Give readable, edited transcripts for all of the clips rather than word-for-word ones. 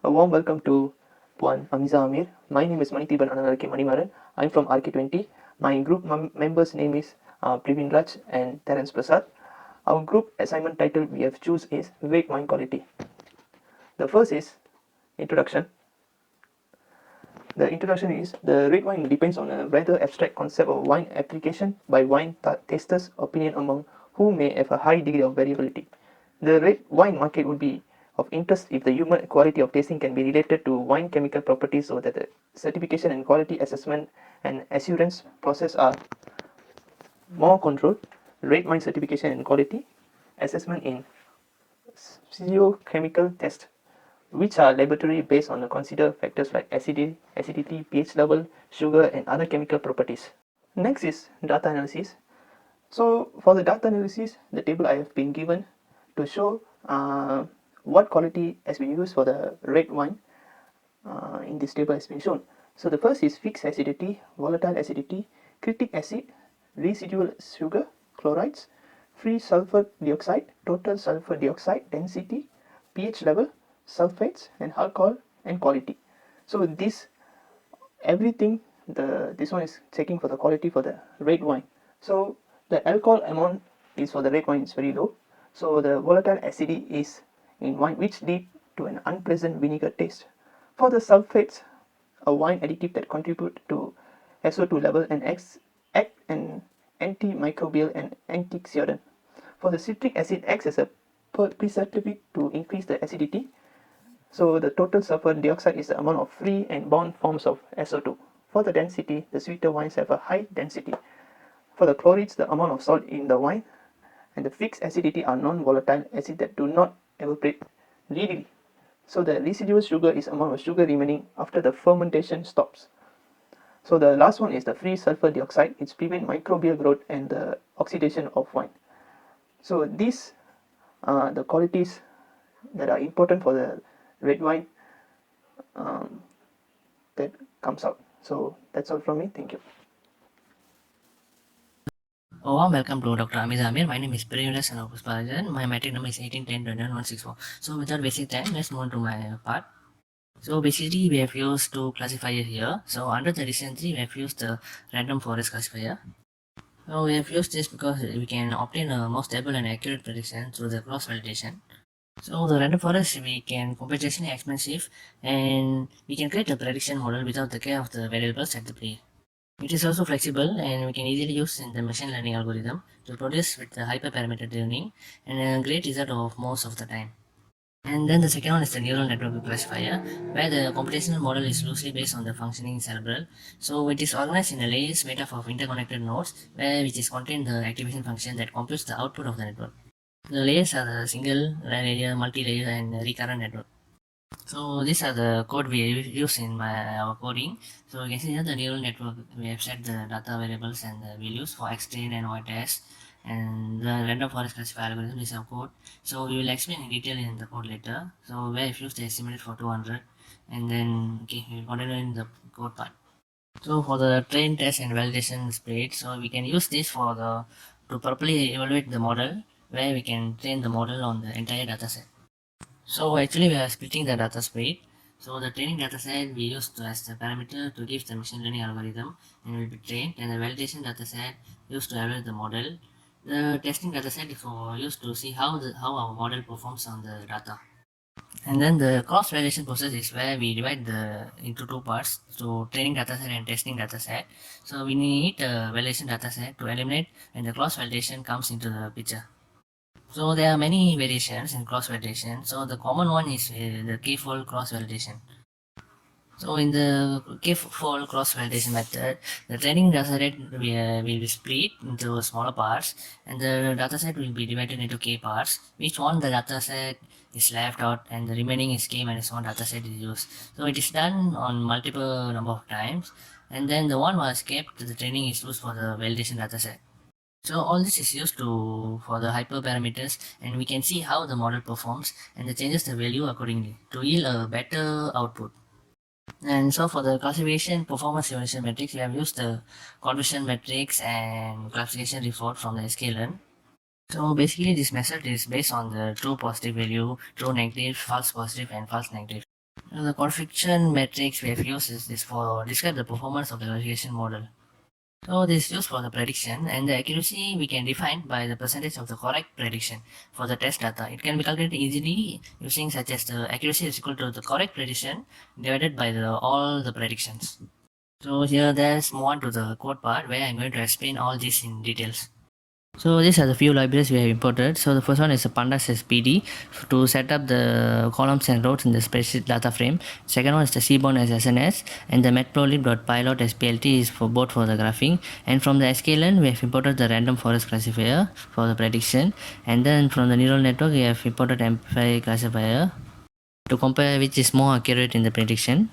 A warm welcome to Puan Hamiza Amir. My name is Manithiban Ananarke Manimaran. I'm from RK20. My group members' name is Privin Raj and Terence Prasad. Our group assignment title we have choose is Red Wine Quality. The first is Introduction. The introduction is the red wine depends on a rather abstract concept of wine application by wine tasters' opinion among whom may have a high degree of variability. The red wine market would be of interest if the human quality of tasting can be related to wine chemical properties so that the certification and quality assessment and assurance process are more controlled. Red wine certification and quality assessment in physiochemical tests, which are laboratory based on the consider factors like acidity, pH level, sugar, and other chemical properties. Next is data analysis. So for the data analysis, the table I have been given to show what quality has been used for the red wine in this table has been shown. So the first is fixed acidity, volatile acidity, critic acid, residual sugar, chlorides, free sulfur dioxide, total sulfur dioxide density, pH level, sulfates, and alcohol and quality. So this everything this one is checking for the quality for the red wine. So the alcohol amount is for the red wine is very low. So the volatile acidity is in wine which lead to an unpleasant vinegar taste. For the sulfates, a wine additive that contribute to SO2 level and act an antimicrobial and antioxidant. For the citric acid acts as a preservative to increase the acidity. So the total sulfur dioxide is the amount of free and bound forms of SO2. For the density, the sweeter wines have a high density. For the chlorides, the amount of salt in the wine and the fixed acidity are non-volatile acids that do not evaporate readily. So the residual sugar is amount of sugar remaining after the fermentation stops. So the last one is the free sulfur dioxide. It's prevent microbial growth and the oxidation of wine. So these are the qualities that are important for the red wine that comes out. So that's all from me. Thank you. Oh, warm welcome to Dr. Amiz Amir. My name is Priyudas and Pusparajan. My metric number is 1810 So without wasting time, let's move on to my part. So basically we have used two classifiers here. So under the recently we have used the random forest classifier. So we have used this because we can obtain a more stable and accurate prediction through the cross validation. So the random forest we can computationally expensive and we can create a prediction model without the care of the variables at the play. It is also flexible and we can easily use in the machine learning algorithm to produce with the hyperparameter tuning and a great result of most of the time. And then the second one is the neural network classifier, where the computational model is loosely based on the functioning cerebral. So it is organized in a layers made up of interconnected nodes, where which is contained the activation function that computes the output of the network. The layers are the single layer, multi-layer, and recurrent network. So these are the code we use in our coding. So you can see here the neural network, we have set the data variables and the values for X-train and Y-test, and the random forest classifier algorithm is our code. So we will explain in detail in the code later. So where I've used the estimated for 200, and then okay, we will continue in the code part. So for the train test and validation split, so we can use this for the to properly evaluate the model, where we can train the model on the entire dataset. So actually we are splitting the data split. So the training data set we use as the parameter to give the machine learning algorithm and will be trained, and the validation data set used to evaluate the model. The testing data set is for used to see how our model performs on the data. And then the cross validation process is where we divide the into two parts, so training dataset and testing dataset. So we need a validation dataset to eliminate when the cross validation comes into the picture. So there are many variations in cross validation. So the common one is the k-fold cross validation. So in the k-fold cross validation method, the training dataset will be split into smaller parts, and the dataset will be divided into k parts. Which one the dataset is left out, and the remaining is k minus one dataset is used. So it is done on multiple number of times, and then the one was kept. The training is used for the validation dataset. So all this is used to for the hyperparameters, and we can see how the model performs and it changes the value accordingly to yield a better output. And so for the classification performance evaluation metrics, we have used the conversion metrics and classification report from the sklearn. So basically this method is based on the true positive value, true negative, false positive, and false negative. The confliction matrix we have used is this for describe the performance of the regression model. So this is used for the prediction, and the accuracy we can define by the percentage of the correct prediction for the test data. It can be calculated easily using such as the accuracy is equal to the correct prediction divided by all the predictions. So here there's more on to the code part where I'm going to explain all this in details. So these are the few libraries we have imported. So the first one is the pandas SPD to set up the columns and rows in the spreadsheet data frame. Second one is the seaborn as SNS, and the matplotlib.pylot as PLT is for both for the graphing. And from the sklearn we have imported the random forest classifier for the prediction. And then from the neural network we have imported amplify classifier to compare which is more accurate in the prediction.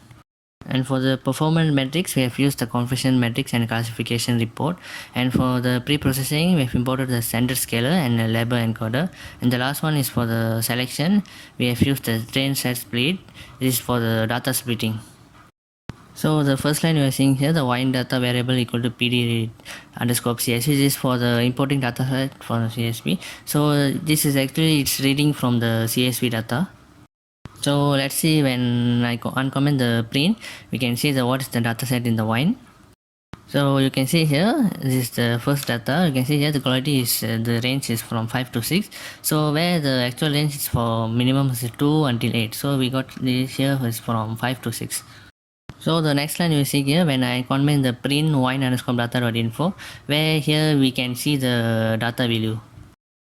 And for the performance metrics, we have used the configuration metrics and classification report. And for the pre-processing, we have imported the standard scaler and a label encoder. And the last one is for the selection, we have used the train set split. This is for the data splitting. So the first line you are seeing here, the wine data variable equal to pd underscore csv. This is for the importing data set for the csv. So this is actually it's reading from the csv data. So let's see, when I uncomment the print, we can see what is the data set in the wine. So you can see here, this is the first data. You can see here the quality is the range is from 5 to 6. So where the actual range is for minimum is 2 until 8. So we got this here is from 5 to 6. So the next line you see here, when I comment the print wine underscore data.info, where here we can see the data value.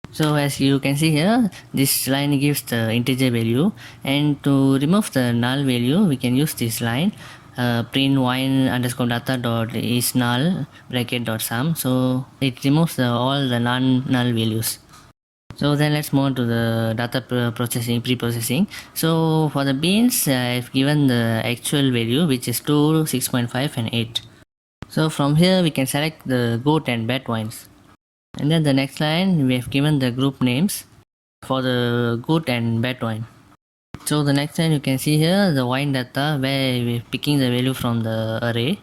So as you can see here, this line gives the integer value, and to remove the null value we can use this line print wine underscore data dot is null bracket dot sum. So it removes all the non-null values. So then let's move on to the data processing, pre-processing. So for the beans, I've given the actual value which is 2, 6.5 and 8. So from here we can select the good and bad wines. And then the next line we have given the group names for the good and bad wine. So the next line you can see here the wine data where we're picking the value from the array.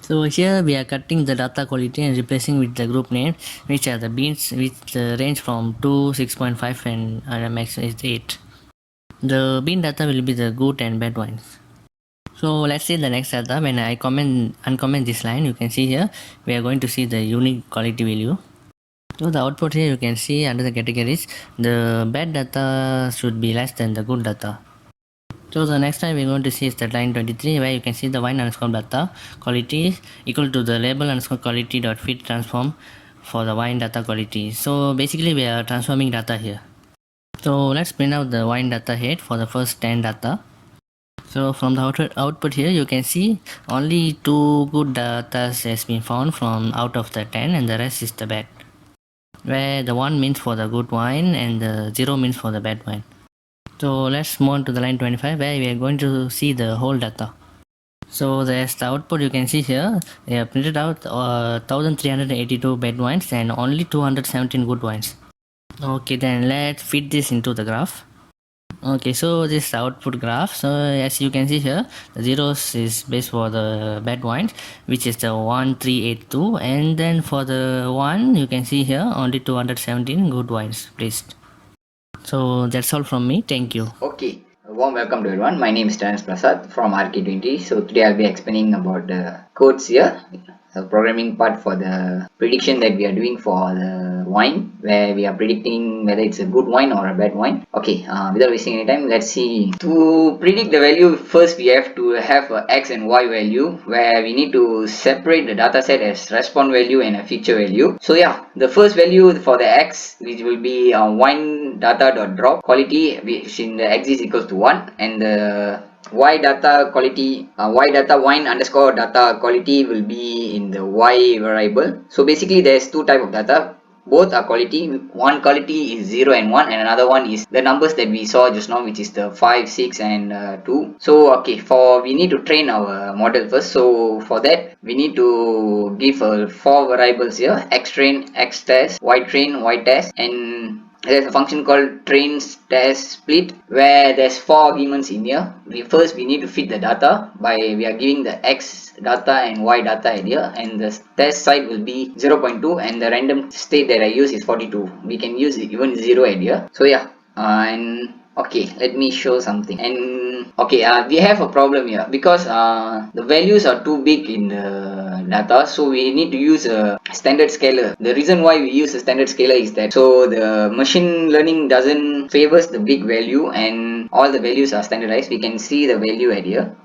So here we are cutting the data quality and replacing with the group name, which are the beans which range from 2, 6.5 and max is 8. The bean data will be the good and bad wines. So let's see the next data. When I uncomment this line, you can see here we are going to see the unique quality value. So the output here you can see under the categories, the bad data should be less than the good data. So the next time we're going to see is the line 23, where you can see the wine underscore data quality equal to the label underscore quality dot fit transform for the wine data quality. So basically we are transforming data here. So let's print out the wine data head for the first 10 data. So from the output here you can see only 2 good data has been found from out of the 10, and the rest is the bad, where the 1 means for the good wine and the 0 means for the bad wine. So let's move on to the line 25, where we are going to see the whole data. So there's the output you can see here. They have printed out 1382 bad wines and only 217 good wines. Okay, then let's fit this into the graph. Okay, so this is the output graph. So as you can see here, the zeros is based for the bad wines, which is the 1382, and then for the 1 you can see here only 217 good wines placed. So that's all from me. Thank you. Okay, a warm welcome to everyone. My name is Terence Prasad from RK20. So today I'll be explaining about the codes here, the programming part for the prediction that we are doing for the wine, where we are predicting whether it's a good wine or a bad wine. Okay, without wasting any time, let's see. To predict the value, first we have to have a x and y value, where we need to separate the data set as response value and a feature value. So yeah, the first value for the x, which will be wine data.drop quality, which in the x is equals to 1, and the y data quality y data wine underscore data quality will be in the y variable. So basically there's two type of data, both are quality. One quality is 0 and 1, and another one is the numbers that we saw just now, which is the 5, 6 and 2. So okay, we need to train our model first. So for that we need to give 4 variables here: x train, x test, y train, y test, and there's a function called train test split, where there's 4 arguments in here. We need to fit the data by we are giving the x data and y data here, and the test side will be 0.2, and the random state that I use is 42. We can use even 0 here. So yeah, and okay, let me show something. And Okay, we have a problem here because the values are too big in the data, so we need to use a standard scaler. The reason why we use a standard scaler is that so the machine learning doesn't favors the big value and all the values are standardized. We can see the value at here.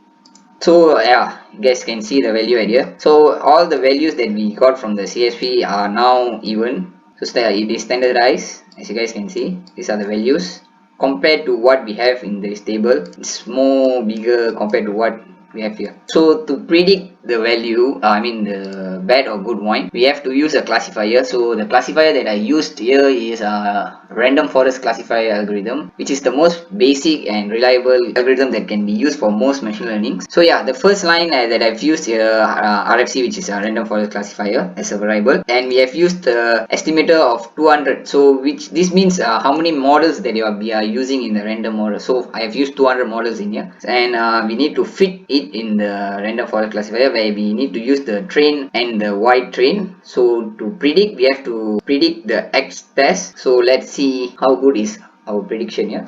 So yeah, you guys can see the value at here. So all the values that we got from the CSV are now even. So it is standardized, as you guys can see. These are the values compared to what we have in this table. It's more bigger compared to what we have here. So to predict the value, I mean the bad or good wine, we have to use a classifier. So the classifier that I used here is a random forest classifier algorithm, which is the most basic and reliable algorithm that can be used for most machine learning. So yeah, the first line that I've used here, RFC, which is a random forest classifier as a variable, and we have used the estimator of 200. So which this means how many models that we are using in the random model. So I have used 200 models in here, and we need to fit it in the random forest classifier, where we need to use the train and the wide train. So to predict, we have to predict the X test. So let's see how good is our prediction here.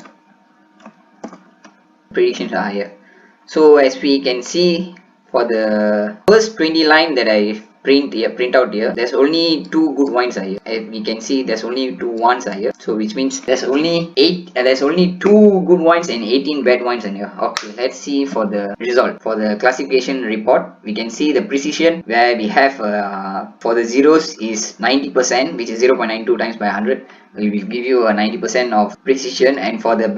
Predictions are here. So as we can see, for the first 20 line that I print out here, there's only 2 good wines are here. As we can see, there's only 2 ones are here, so which means there's only 2 good wines and 18 bad wines in here. Okay, let's see for the result. For the classification report, we can see the precision, where we have for the zeros is 90%, which is 0.92 times by 100. We will give you a 90% of precision, and for the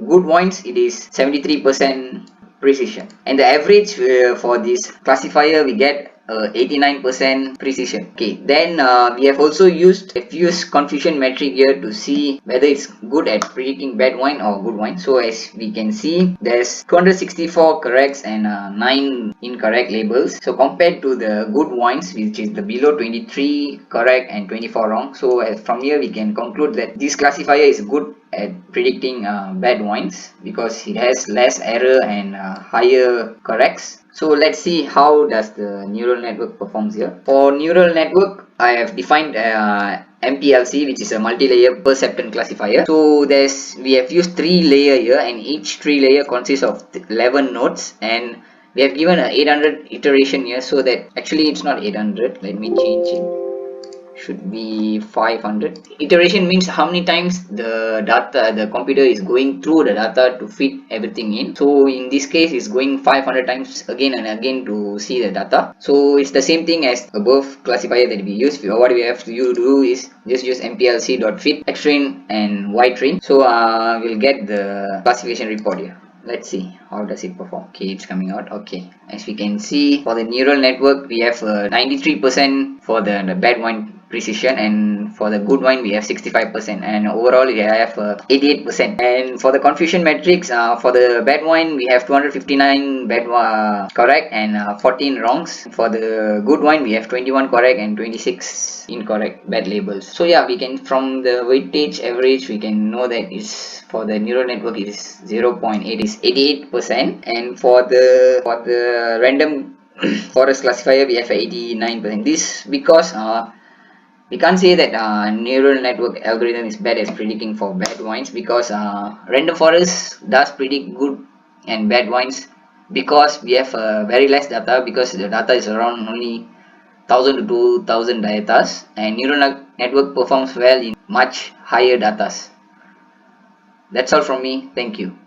good wines it is 73% precision, and the average for this classifier we get 89% precision. Okay, then we have also used a fuse confusion metric here to see whether it's good at predicting bad wine or good wine. So as we can see, there's 264 corrects and 9 incorrect labels. So compared to the good wines, which is the below 23 correct and 24 wrong. So from here we can conclude that this classifier is good at predicting bad wines because it has less error and higher corrects. So let's see how does the neural network performs here. For neural network, I have defined MPLC, which is a multi-layer perceptron classifier. So we have used 3 layer here, and each 3 layer consists of 11 nodes, and we have given a 800 iteration here, so that actually it's not 800. Let me change it. Should be 500. Iteration means how many times the computer is going through the data to fit everything in. So in this case, it's going 500 times again and again to see the data. So it's the same thing as above classifier that we use. What we have to do is just use mplc.fit xtrain and ytrain. So we'll get the classification report here. Let's see how does it perform. Okay, it's coming out. Okay, as we can see, for the neural network we have 93% for the bad wine precision, and for the good wine we have 65%, and overall we have 88%. And for the confusion metrics, for the bad wine we have 259 correct and 14 wrongs. For the good wine we have 21 correct and 26 incorrect bad labels. So yeah, we can, from the weightage average, we can know that is for the neural network is 0.8 is 88%, and for the random forest classifier we have 89%. This because we can't say that neural network algorithm is bad at predicting for bad wines, because random forest does predict good and bad wines because we have very less data, because the data is around only 1000 to 2000 datas, and neural network performs well in much higher datas. That's all from me. Thank you.